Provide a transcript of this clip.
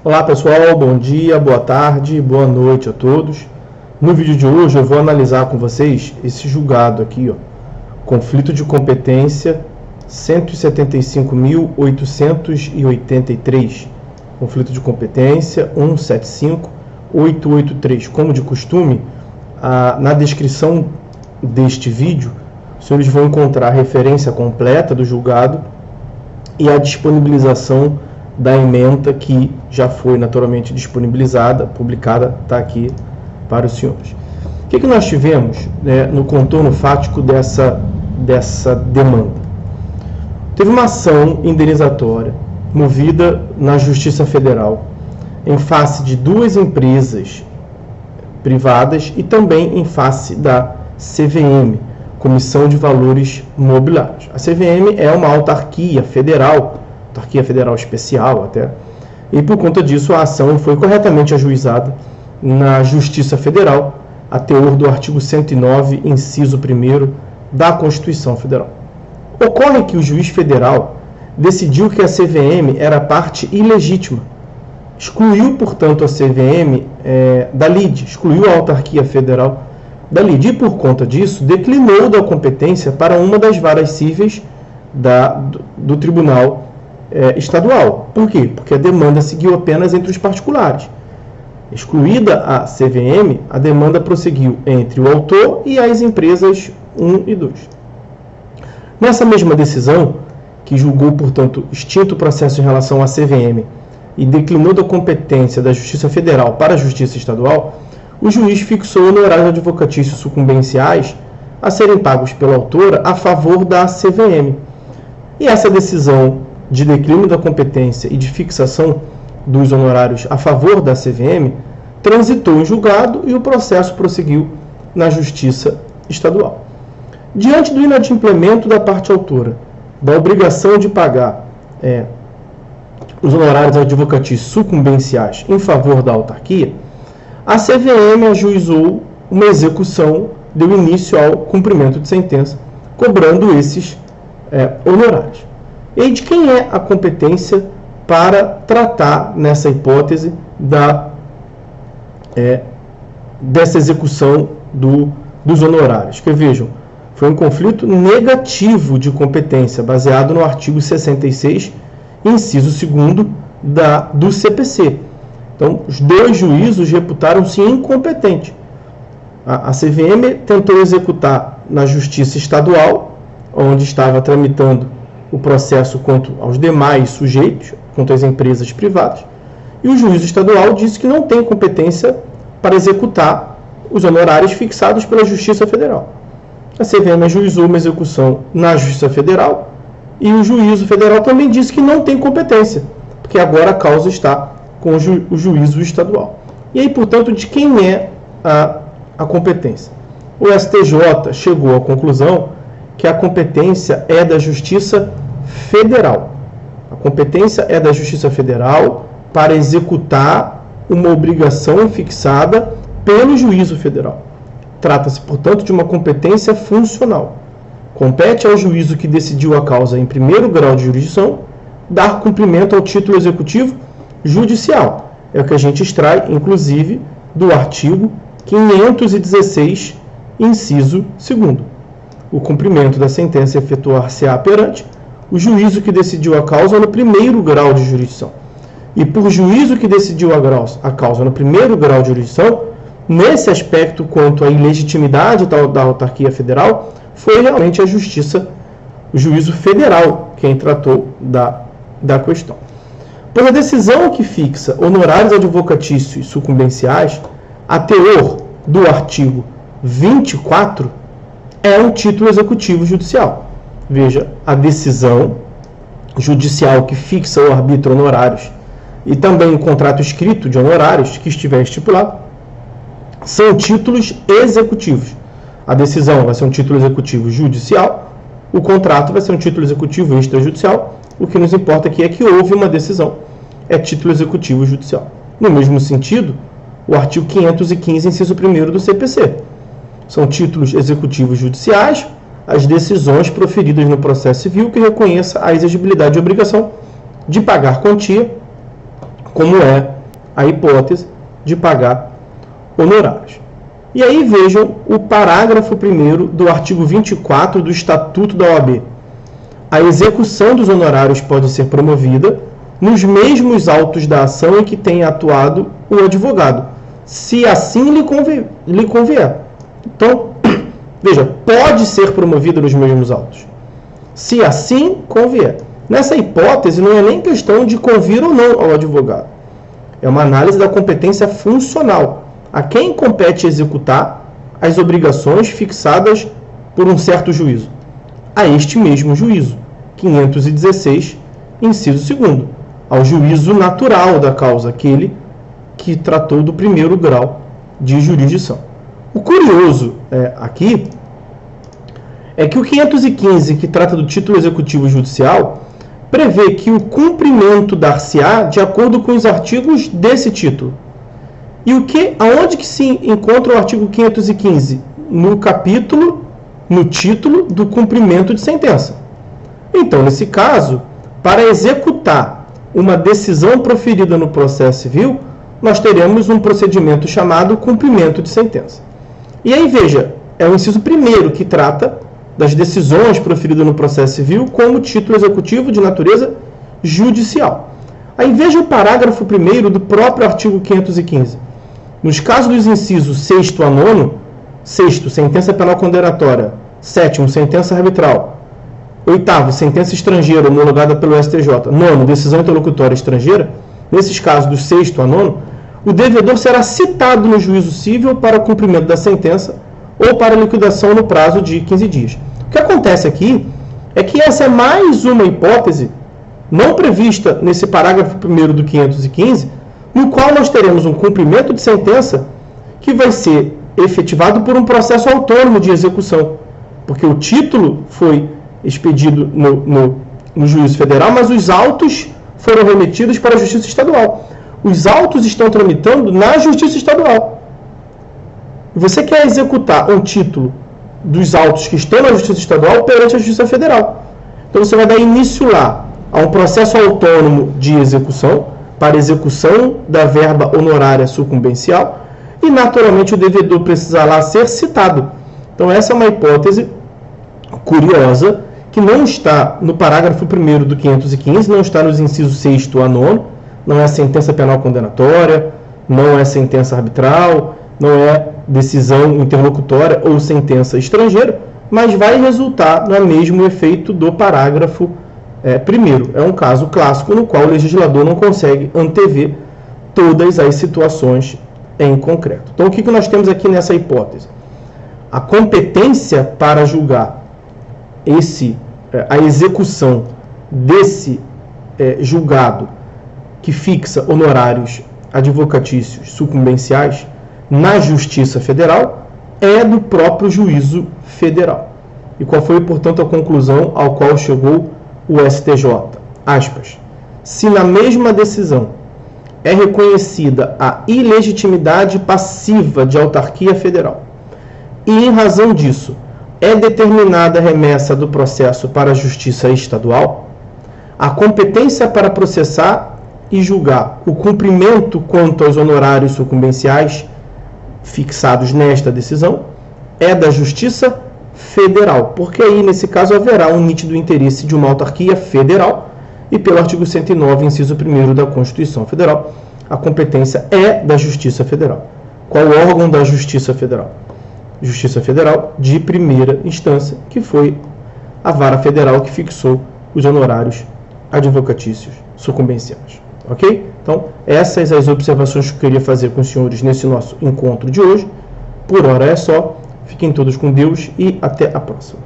Olá pessoal, bom dia, boa tarde, boa noite a todos. No vídeo de hoje eu vou analisar com vocês esse julgado aqui, conflito de competência 175.883, conflito de competência 175.883. Como de costume, na descrição deste vídeo, os senhores vão encontrar a referência completa do julgado e a disponibilização da ementa que já foi naturalmente disponibilizada, publicada, está aqui para os senhores. O que nós tivemos no contorno fático dessa demanda? Teve uma ação indenizatória movida na Justiça Federal em face de duas empresas privadas e também em face da CVM, Comissão de Valores Mobiliários. A CVM é uma autarquia federal especial até, e por conta disso a ação foi corretamente ajuizada na Justiça Federal, a teor do artigo 109, inciso 1º da Constituição Federal. Ocorre que o juiz federal decidiu que a CVM era parte ilegítima, excluiu, portanto, a CVM da lide, excluiu a autarquia federal da lide, e por conta disso declinou da competência para uma das varas cíveis do Tribunal Estadual. Por quê? Porque a demanda seguiu apenas entre os particulares. Excluída a CVM, a demanda prosseguiu entre o autor e as empresas 1 e 2. Nessa mesma decisão, que julgou, portanto, extinto o processo em relação à CVM e declinou da competência da Justiça Federal para a Justiça Estadual, o juiz fixou honorários advocatícios sucumbenciais a serem pagos pela autora a favor da CVM. E essa decisão de declínio da competência e de fixação dos honorários a favor da CVM transitou em julgado e o processo prosseguiu na Justiça Estadual. Diante do inadimplemento da parte autora da obrigação de pagar os honorários advocatícios sucumbenciais em favor da autarquia, a CVM ajuizou uma execução, deu início ao cumprimento de sentença, cobrando esses honorários. E de quem é a competência para tratar, nessa hipótese, dessa execução dos honorários? Que vejam, foi um conflito negativo de competência, baseado no artigo 66, inciso 2º do CPC. Então, os dois juízos reputaram-se incompetentes. A CVM tentou executar na Justiça Estadual, onde estava tramitando o processo quanto aos demais sujeitos, quanto às empresas privadas, e o juízo estadual disse que não tem competência para executar os honorários fixados pela Justiça Federal. A CVM ajuizou uma execução na Justiça Federal e o juízo federal também disse que não tem competência, porque agora a causa está com o juízo estadual. E aí, portanto, de quem é a competência? O STJ chegou à conclusão que a competência é da Justiça Federal. A competência é da Justiça Federal para executar uma obrigação fixada pelo juízo federal. Trata-se, portanto, de uma competência funcional. Compete ao juízo que decidiu a causa em primeiro grau de jurisdição dar cumprimento ao título executivo judicial. É o que a gente extrai, inclusive, do artigo 516, inciso 2º. O cumprimento da sentença efetuar-se-á perante o juízo que decidiu a causa no primeiro grau de jurisdição. E por juízo que decidiu a causa no primeiro grau de jurisdição, nesse aspecto quanto à ilegitimidade da autarquia federal, foi realmente a justiça, o juízo federal, quem tratou da questão. Por a decisão que fixa honorários advocatícios sucumbenciais, a teor do artigo 24 é um título executivo judicial. Veja, a decisão judicial que fixa o arbítrio honorários e também o contrato escrito de honorários que estiver estipulado são títulos executivos. A decisão vai ser um título executivo judicial, o contrato vai ser um título executivo extrajudicial. O que nos importa aqui é que houve uma decisão, é título executivo judicial. No mesmo sentido, o artigo 515, inciso 1º do CPC. São títulos executivos judiciais as decisões proferidas no processo civil que reconheça a exigibilidade e obrigação de pagar quantia como é a hipótese de pagar honorários. E aí vejam o parágrafo 1º do artigo 24 do Estatuto da OAB. A execução dos honorários pode ser promovida nos mesmos autos da ação em que tenha atuado o advogado, se assim lhe convier. Então, veja, pode ser promovida nos mesmos autos, se assim convier. Nessa hipótese, não é nem questão de convir ou não ao advogado. É uma análise da competência funcional. A quem compete executar as obrigações fixadas por um certo juízo? A este mesmo juízo, 516, inciso 2º, ao juízo natural da causa, aquele que tratou do primeiro grau de jurisdição. O curioso aqui é que o 515, que trata do título executivo judicial, prevê que o cumprimento dar-se-á de acordo com os artigos desse título. E aonde que se encontra o artigo 515? No capítulo, no título do cumprimento de sentença. Então, nesse caso, para executar uma decisão proferida no processo civil, nós teremos um procedimento chamado cumprimento de sentença. E aí, veja, é o inciso 1º que trata das decisões proferidas no processo civil como título executivo de natureza judicial. Aí veja o parágrafo 1º do próprio artigo 515. Nos casos dos incisos 6º a 9º, 6º, sentença penal condenatória, 7º, sentença arbitral, 8º, sentença estrangeira homologada pelo STJ, 9º, decisão interlocutória estrangeira, nesses casos dos 6º a 9º, o devedor será citado no juízo cível para cumprimento da sentença ou para liquidação no prazo de 15 dias. O que acontece aqui é que essa é mais uma hipótese não prevista nesse parágrafo 1º do 515, no qual nós teremos um cumprimento de sentença que vai ser efetivado por um processo autônomo de execução, porque o título foi expedido no juízo federal, mas os autos foram remetidos para a Justiça Estadual. Os autos estão tramitando na Justiça Estadual. Você quer executar um título dos autos que estão na Justiça Estadual perante a Justiça Federal. Então você vai dar início lá a um processo autônomo de execução, para execução da verba honorária sucumbencial, e naturalmente o devedor precisa lá ser citado. Então essa é uma hipótese curiosa, que não está no parágrafo 1º do 515, não está nos incisos 6º a 9º, não é sentença penal condenatória, não é sentença arbitral, não é decisão interlocutória ou sentença estrangeira, mas vai resultar no mesmo efeito do parágrafo 1º. É um caso clássico no qual o legislador não consegue antever todas as situações em concreto. Então, o que nós temos aqui nessa hipótese? A competência para julgar a execução desse julgado que fixa honorários advocatícios sucumbenciais na Justiça Federal é do próprio juízo federal. E qual foi, portanto, a conclusão ao qual chegou o STJ? Aspas. Se na mesma decisão é reconhecida a ilegitimidade passiva de autarquia federal e, em razão disso, é determinada a remessa do processo para a Justiça Estadual, a competência para processar e julgar o cumprimento quanto aos honorários sucumbenciais fixados nesta decisão é da Justiça Federal, porque aí, nesse caso, haverá um nítido interesse de uma autarquia federal e, pelo artigo 109, inciso 1º da Constituição Federal, a competência é da Justiça Federal. Qual o órgão da Justiça Federal? Justiça Federal de primeira instância, que foi a vara federal que fixou os honorários advocatícios sucumbenciais. Ok? Então, essas as observações que eu queria fazer com os senhores nesse nosso encontro de hoje. Por hora é só. Fiquem todos com Deus e até a próxima.